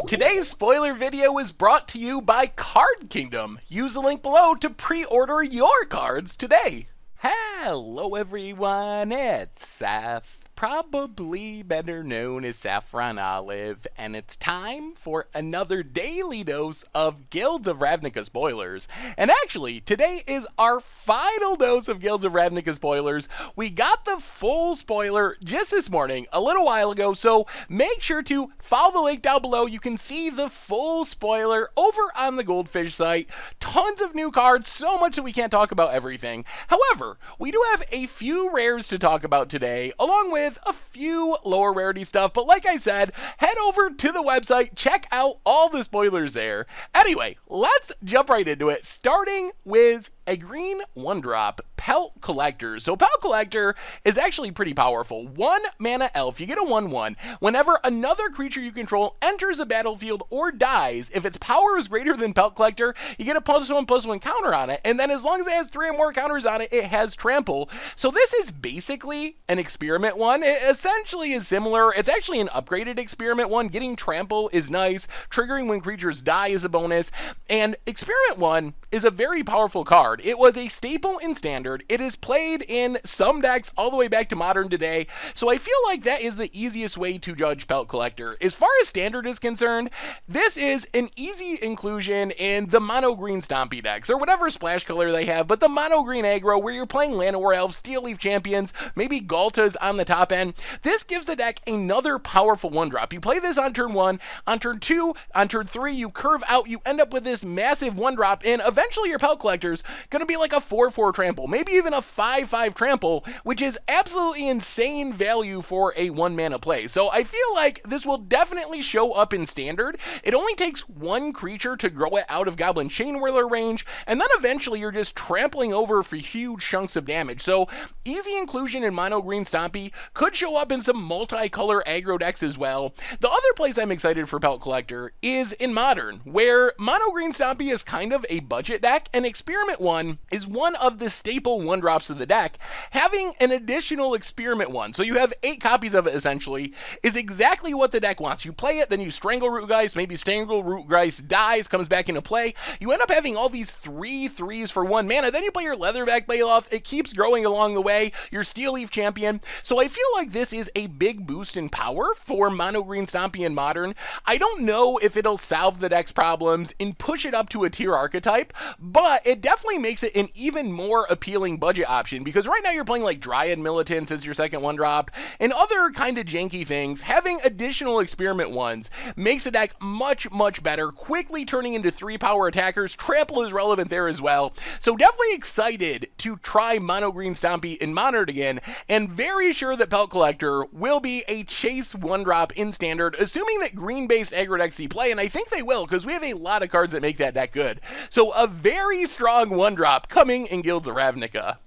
Today's spoiler video is brought to you by Card Kingdom. Use the link below to pre-order your cards today. Hello everyone, it's Seth, probably better known as Saffron Olive, and it's time for another daily dose of Guilds of Ravnica spoilers. And actually, today is our final dose of Guilds of Ravnica spoilers. We got the full spoiler just this morning, a little while ago, so make sure to follow the link down below. You can see the full spoiler over on the Goldfish site. Tons of new cards, so much that we can't talk about everything. However, we do have a few rares to talk about today, along with a few lower rarity stuff, but like I said, head over to the website, check out all the spoilers there. Anyway, let's jump right into it, starting with a green 1-drop Pelt Collector. So Pelt Collector is actually pretty powerful. 1 mana elf, you get a 1/1. Whenever another creature you control enters a battlefield or dies, if its power is greater than Pelt Collector, you get a +1/+1 counter on it, and then as long as it has 3 or more counters on it, it has trample. So this is basically an experiment 1. It essentially is similar. It's actually an upgraded experiment 1. Getting trample is nice. Triggering when creatures die is a bonus. And experiment 1 is a very powerful card. It was a staple in Standard. It is played in some decks all the way back to Modern today, so I feel like that is the easiest way to judge Pelt Collector. As far as Standard is concerned, this is an easy inclusion in the mono green Stompy decks, or whatever splash color they have, but the mono green aggro where you're playing Llanowar Elves, Steel Leaf Champions, maybe Galtas on the top end. This gives the deck another powerful 1-drop. You play this on turn 1, on turn 2, on turn 3, you curve out, you end up with this massive 1-drop, and eventually your Pelt Collector's going to be like a 4/4 trample, maybe even a 5/5 trample, which is absolutely insane value for a 1-mana play. So I feel like this will definitely show up in Standard. It only takes 1 creature to grow it out of Goblin Chainwhirler range, and then eventually you're just trampling over for huge chunks of damage. So easy inclusion in mono green Stompy, could show up in some multicolor aggro decks as well. The other place I'm excited for Pelt Collector is in Modern, where mono green Stompy is kind of a budget deck, and Experiment 1 is one of the staple 1-drops of the deck. Having an additional Experiment 1, so you have 8 copies of it essentially, is exactly what the deck wants. You play it, then you Strangle Rootgeist, maybe Strangle Rootgeist dies, comes back into play. You end up having all these 3/3s for 1 mana, then you play your Leatherback Bailoff, it keeps growing along the way, your Steel Leaf Champion. So I feel like this is a big boost in power for mono green Stompy in Modern. I don't know if it'll solve the deck's problems and push it up to a tier archetype, but it definitely makes it an even more appealing budget option, because right now you're playing like Dryad Militants as your second 1-drop and other kind of janky things. Having additional Experiment 1s makes the deck much better, quickly turning into 3-power attackers. Trample is relevant there as well, so definitely excited to try mono green Stompy in Modern again, and very sure that Pelt Collector will be a chase 1-drop in Standard, assuming that green based aggro decks see play, and I think they will, because we have a lot of cards that make that deck good. So a very strong 1-drop coming in Guilds of Ravnica.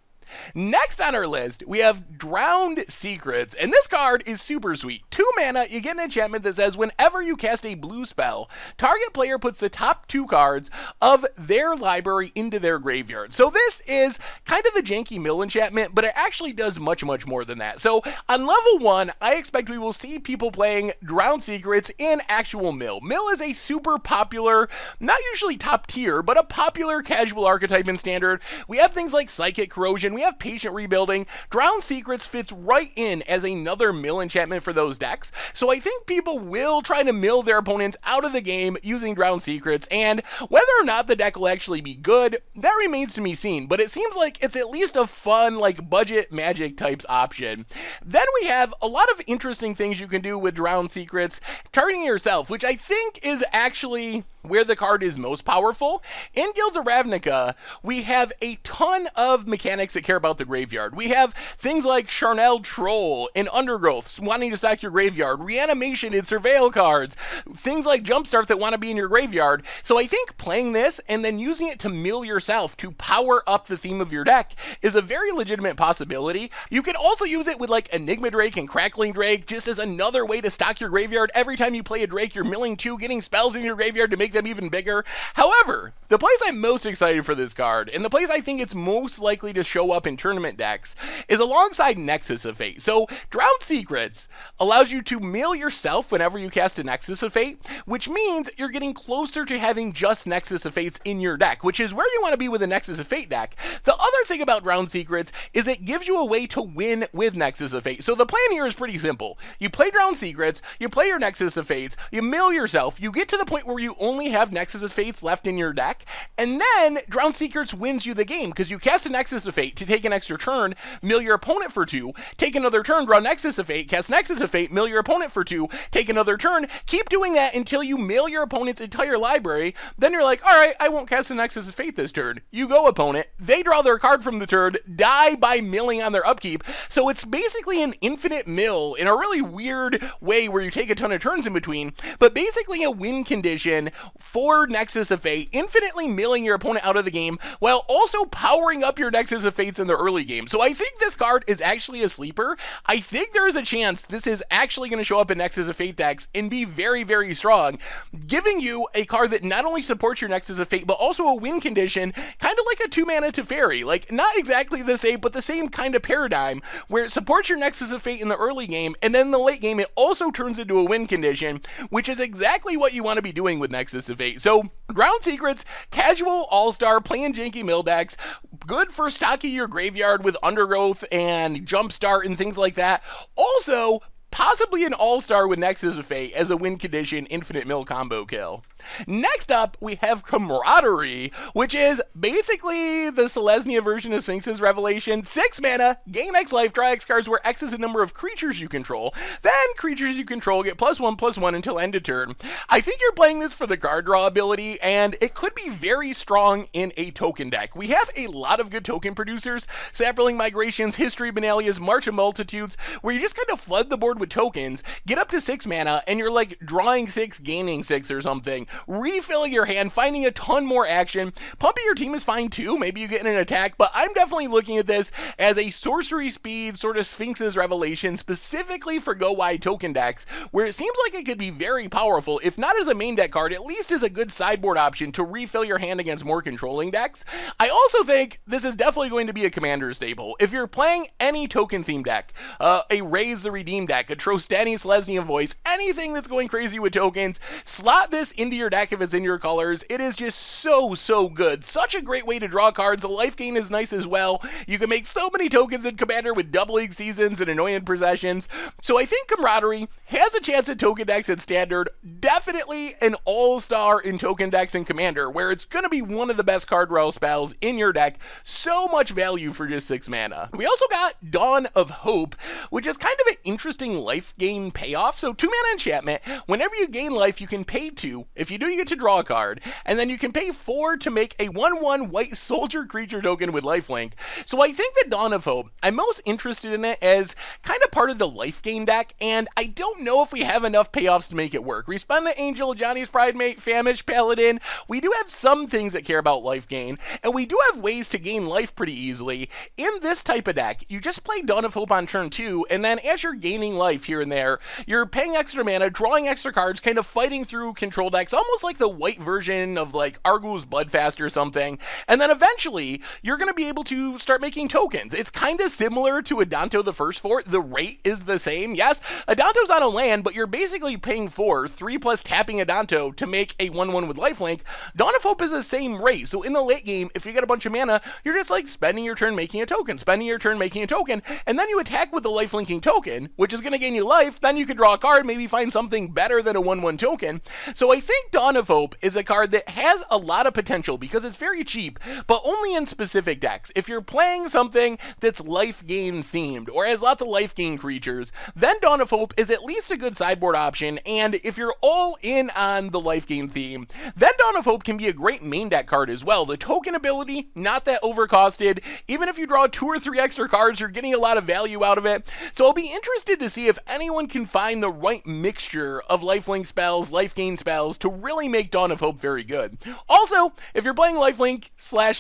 Next on our list, we have Drowned Secrets, and this card is super sweet. 2 mana, you get an enchantment that says whenever you cast a blue spell, target player puts the top 2 cards of their library into their graveyard. So this is kind of the janky mill enchantment, but it actually does much more than that. So on level 1, I expect we will see people playing Drowned Secrets in actual mill. Mill is a super popular, not usually top tier, but a popular casual archetype in Standard. We have things like Psychic Corrosion, we have Patient Rebuilding. Drowned Secrets fits right in as another mill enchantment for those decks, so I think people will try to mill their opponents out of the game using Drowned Secrets, and whether or not the deck will actually be good, that remains to be seen, but it seems like it's at least a fun, like, budget Magic types option. Then we have a lot of interesting things you can do with Drowned Secrets, targeting yourself, which I think is actually where the card is most powerful. In Guilds of Ravnica, we have a ton of mechanics that care about the graveyard. We have things like Charnel Troll and Undergrowth wanting to stock your graveyard, Reanimation and Surveil cards, things like Jumpstart that want to be in your graveyard. So I think playing this and then using it to mill yourself to power up the theme of your deck is a very legitimate possibility. You can also use it with like Enigma Drake and Crackling Drake just as another way to stock your graveyard. Every time you play a Drake, you're milling 2, getting spells in your graveyard to make make them even bigger. However, the place I'm most excited for this card, and the place I think it's most likely to show up in tournament decks, is alongside Nexus of Fate. So, Drowned Secrets allows you to mill yourself whenever you cast a Nexus of Fate, which means you're getting closer to having just Nexus of Fates in your deck, which is where you want to be with a Nexus of Fate deck. The other thing about Drowned Secrets is it gives you a way to win with Nexus of Fate. So the plan here is pretty simple. You play Drowned Secrets, you play your Nexus of Fates, you mill yourself, you get to the point where you only have Nexus of Fates left in your deck, and then Drowned Secrets wins you the game, because you cast a Nexus of Fate to take an extra turn, mill your opponent for 2, take another turn, draw Nexus of Fate, cast Nexus of Fate, mill your opponent for 2, take another turn, keep doing that until you mill your opponent's entire library. Then you're like, alright, I won't cast a Nexus of Fate this turn. You go, opponent, they draw their card from the turn, die by milling on their upkeep. So it's basically an infinite mill in a really weird way where you take a ton of turns in between, but basically a win condition for Nexus of Fate, infinitely milling your opponent out of the game while also powering up your Nexus of Fates in the early game. So I think this card is actually a sleeper. I think there is a chance this is actually going to show up in Nexus of Fate decks and be very, very strong, giving you a card that not only supports your Nexus of Fate, but also a win condition, kind of like a 2-mana Teferi. Like, not exactly the same, but the same kind of paradigm, where it supports your Nexus of Fate in the early game, and then in the late game, it also turns into a win condition, which is exactly what you want to be doing with Nexus of Fate. So, Drowned Secrets, casual all-star, playing janky mill decks, good for stocking your graveyard with Undergrowth and Jumpstart and things like that. Also, possibly an all-star with Nexus of Fate as a win condition infinite mill combo kill. Next up, we have Camaraderie, which is basically the Selesnya version of Sphinx's Revelation. 6 mana, gain X life, draw X cards where X is the number of creatures you control. Then creatures you control get +1/+1 until end of turn. I think you're playing this for the card draw ability, and it could be very strong in a token deck. We have a lot of good token producers, Sapling Migrations, History Benalia's, March of Multitudes, where you just kind of flood the board with tokens, get up to 6 mana, and you're like drawing 6, gaining 6 or something, refilling your hand, finding a ton more action. Pumping your team is fine too, maybe you get in an attack, but I'm definitely looking at this as a sorcery speed sort of Sphinx's Revelation, specifically for go wide token decks, where it seems like it could be very powerful, if not as a main deck card, at least as a good sideboard option to refill your hand against more controlling decks. I also think this is definitely going to be a commander staple. If you're playing any token themed deck, a Raise the Redeem deck, a Trostani Selesnya Voice, anything that's going crazy with tokens, slot this into your deck if it's in your colors. It is just so good. Such a great way to draw cards. The life gain is nice as well. You can make so many tokens in Commander with doubling seasons and annoying possessions. So I think Camaraderie has a chance at token decks at Standard. Definitely an all-star in token decks in Commander, where it's going to be one of the best card draw spells in your deck. So much value for just 6 mana. We also got Dawn of Hope, which is kind of an interesting life gain payoff. So 2 mana enchantment. Whenever you gain life, you can pay 2. If you do, you get to draw a card, and then you can pay 4 to make a 1/1 white soldier creature token with lifelink. So I think that Dawn of Hope, I'm most interested in it as kind of part of the life gain deck, and I don't know if we have enough payoffs to make it work. Resplendent Angel, Johnny's Pridemate, Famished Paladin, we do have some things that care about life gain, and we do have ways to gain life pretty easily. In this type of deck, you just play Dawn of Hope on turn 2, and then as you're gaining life here and there, you're paying extra mana, drawing extra cards, kind of fighting through control decks, almost like the white version of like Argu's Bloodfast or something, and then eventually you're going to be able to start making tokens. It's kind of similar to Adanto the First Fort. The rate is the same. Yes, Adanto's on a land, but you're basically paying 3 plus tapping Adanto to make a 1/1 with lifelink. Dawn of Hope is the same rate, so in the late game, if you get a bunch of mana, you're just like spending your turn making a token, spending your turn making a token, and then you attack with the lifelinking token, which is going to gain you life. Then you can draw a card, maybe find something better than a 1/1 token. So I think Dawn of Hope is a card that has a lot of potential because it's very cheap, but only in specific decks. If you're playing something that's life gain themed or has lots of life gain creatures, then Dawn of Hope is at least a good sideboard option. And if you're all in on the life gain theme, then Dawn of Hope can be a great main deck card as well. The token ability, not that overcosted. Even if you draw 2 or 3 extra cards, you're getting a lot of value out of it. So I'll be interested to see if anyone can find the right mixture of lifelink spells, life gain spells to really make Dawn of Hope very good. Also, if you're playing lifelink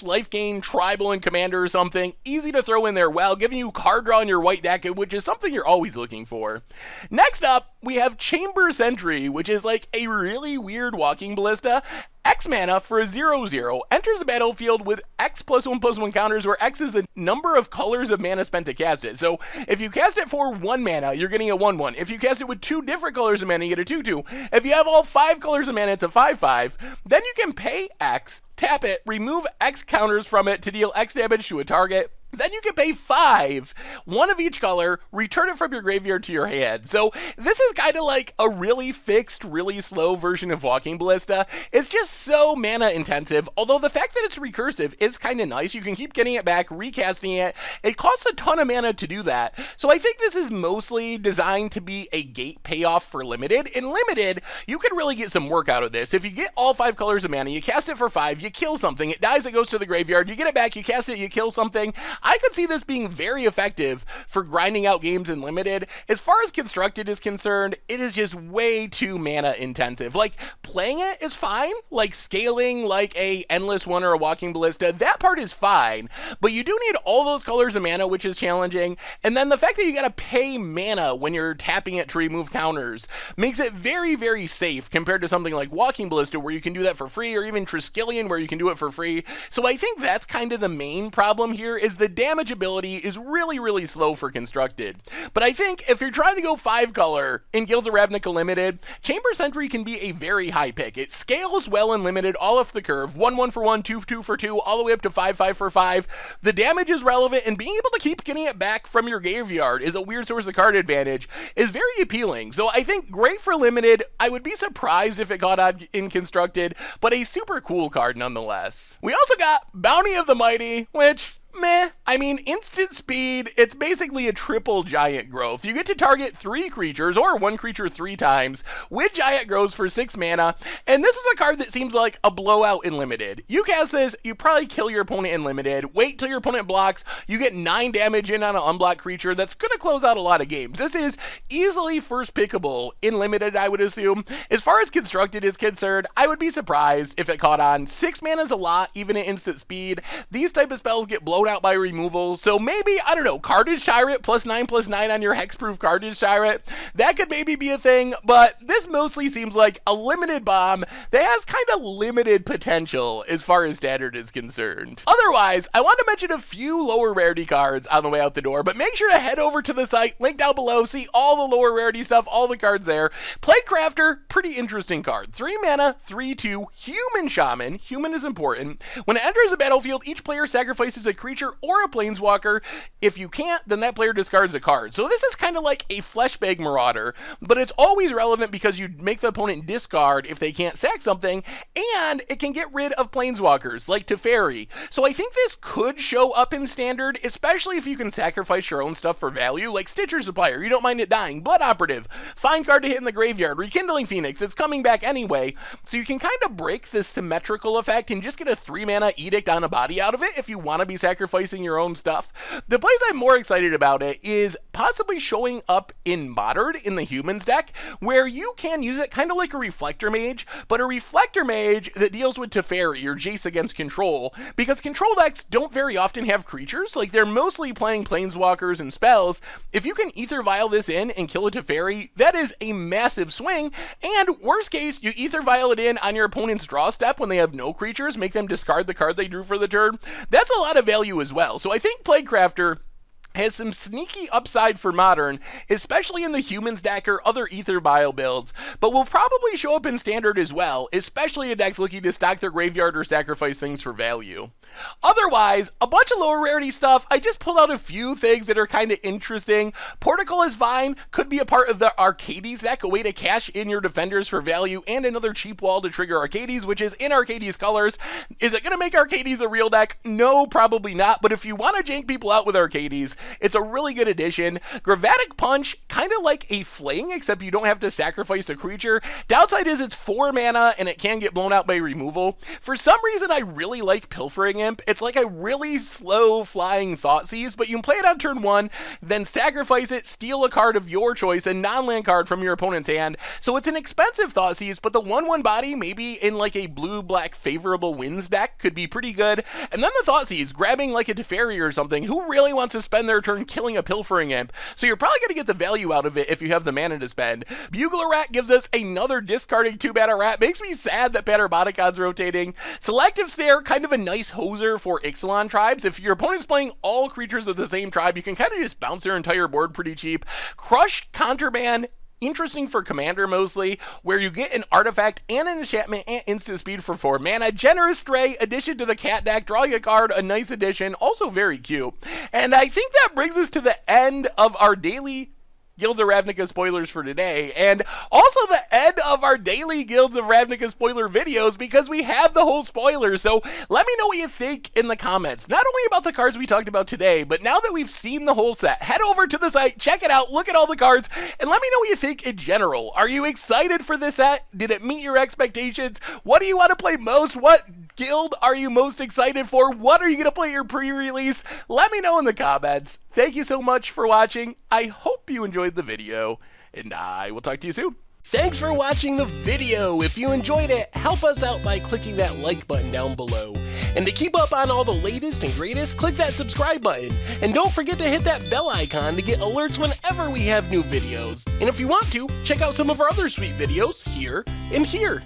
/ life gain tribal and commander or something, easy to throw in there while giving you card draw in your white deck, which is something you're always looking for. Next up, we have Chamber Sentry, which is like a really weird walking ballista. X mana for a 0/0 enters the battlefield with X +1/+1 counters, where X is the number of colors of mana spent to cast it. So if you cast it for 1 mana, you're getting a 1/1. If you cast it with 2 different colors of mana, you get a 2/2. If you have all 5 colors of mana, it's a 5/5. Then you can pay X, tap it, remove X counters from it to deal X damage to a target. Then you can pay 5, 1 of each color, return it from your graveyard to your hand. So this is kind of like a really fixed, really slow version of Walking Ballista. It's just so mana intensive, although the fact that it's recursive is kind of nice. You can keep getting it back, recasting it. It costs a ton of mana to do that. So I think this is mostly designed to be a gate payoff for Limited. In Limited, you could really get some work out of this. If you get all 5 colors of mana, you cast it for 5, you kill something, it dies, it goes to the graveyard, you get it back, you cast it, you kill something. I could see this being very effective for grinding out games in Limited. As far as Constructed is concerned, it is just way too mana intensive. Like, playing it is fine. Like, scaling like a Endless One or a Walking Ballista, that part is fine. But you do need all those colors of mana, which is challenging. And then the fact that you gotta pay mana when you're tapping it to remove counters makes it very, very safe compared to something like Walking Ballista, where you can do that for free, or even Triskelion, where you can do it for free. So I think that's kind of the main problem here, is the damage ability is really, really slow for Constructed. But I think if you're trying to go 5 color in Guilds of Ravnica Limited, Chamber Sentry can be a very high pick. It scales well in Limited, all off the curve, 1/1 for 1, 2/2 for 2, all the way up to 5/5 for 5. The damage is relevant, and being able to keep getting it back from your graveyard is a weird source of card advantage, is very appealing. So I think great for Limited. I would be surprised if it got on in Constructed, but a super cool card nonetheless. We also got Bounty of the Mighty, which, meh. I mean, instant speed, it's basically a triple giant growth. You get to target 3 creatures, or 1 creature 3 times, with giant growths for 6 mana, and this is a card that seems like a blowout in Limited. You cast this, you probably kill your opponent in Limited, wait till your opponent blocks, you get 9 damage in on an unblocked creature. That's going to close out a lot of games. This is easily first pickable in Limited, I would assume. As far as Constructed is concerned, I would be surprised if it caught on. 6 mana is a lot, even at instant speed. These type of spells get blown out by removal, so maybe, I don't know, Carnage Tyrant +9/+9 on your hexproof Carnage Tyrant, that could maybe be a thing, but this mostly seems like a limited bomb that has kind of limited potential as far as Standard is concerned. Otherwise, I want to mention a few lower rarity cards on the way out the door, but make sure to head over to the site, link down below, see all the lower rarity stuff, all the cards there. Playcrafter, pretty interesting card. 3 mana, 3/2, Human Shaman. Human is important. When it enters the battlefield, each player sacrifices a creature or a planeswalker. If you can't, then that player discards a card. So this is kind of like a Fleshbag Marauder, but it's always relevant because you make the opponent discard if they can't sack something, and it can get rid of planeswalkers, like Teferi. So I think this could show up in Standard, especially if you can sacrifice your own stuff for value, like Stitcher Supplier, you don't mind it dying, Blood Operative, fine card to hit in the graveyard, Rekindling Phoenix, it's coming back anyway, so you can kind of break this symmetrical effect and just get a 3 mana Edict on a body out of it if you want to be sacrificing your own stuff. The place I'm more excited about it is possibly showing up in Modern in the Humans deck, where you can use it kind of like a Reflector Mage, but a Reflector Mage that deals with Teferi or Jace against control, because control decks don't very often have creatures, like they're mostly playing planeswalkers and spells. If you can Ether Vial this in and kill a Teferi, that is a massive swing, and worst case, you Ether Vial it in on your opponent's draw step when they have no creatures, make them discard the card they drew for the turn. That's a lot of value as well. So I think Plaguecrafter has some sneaky upside for Modern, especially in the Humans deck or other Ether Vial builds, but will probably show up in Standard as well, especially in decks looking to stock their graveyard or sacrifice things for value. Otherwise, a bunch of lower rarity stuff. I just pulled out a few things that are kind of interesting. Portico is fine, could be a part of the Arcades deck, a way to cash in your defenders for value, and another cheap wall to trigger Arcades, which is in Arcades colors. Is it going to make Arcades a real deck? No, probably not, but if you want to jank people out with Arcades, it's a really good addition. Gravatic Punch, kind of like a Fling, except you don't have to sacrifice a creature. Downside is it's 4 mana, and it can get blown out by removal. For some reason, I really like Pilfering Pilfering Imp. It's like a really slow flying Thoughtseize, but you can play it on turn 1, then sacrifice it, steal a card of your choice, a non-land card from your opponent's hand. So it's an expensive Thoughtseize, but the 1/1 body, maybe in like a blue-black favorable wins deck, could be pretty good. And then the Thoughtseize, grabbing like a Teferi or something, who really wants to spend their turn killing a Pilfering Imp? So you're probably going to get the value out of it if you have the mana to spend. Bugler Rat gives us another discarding 2-mana rat. Makes me sad that Paterboticon's rotating. Selective Snare, kind of a nice hoser for Ixalan tribes. If your opponent's playing all creatures of the same tribe, you can kind of just bounce their entire board pretty cheap. Crush Contraband, interesting for Commander mostly, where you get an artifact and an enchantment and instant speed for 4 mana. Generous Stray, addition to the cat deck, drawing a card, a nice addition, also very cute. And I think that brings us to the end of our daily Guilds of Ravnica spoilers for today, and also the end of our daily Guilds of Ravnica spoiler videos, because we have the whole spoilers. So let me know what you think in the comments, not only about the cards we talked about today, but now that we've seen the whole set, head over to the site, check it out, look at all the cards, and let me know what you think in general. Are you excited for this set? Did it meet your expectations? What do you want to play most? What guild are you most excited for? What are you going to play your pre-release? Let me know in the comments. Thank you so much for watching. I hope you enjoyed the video, and I will talk to you soon. Thanks for watching the video. If you enjoyed it, help us out by clicking that like button down below. And to keep up on all the latest and greatest, click that subscribe button. And don't forget to hit that bell icon to get alerts whenever we have new videos. And if you want to, check out some of our other sweet videos here and here.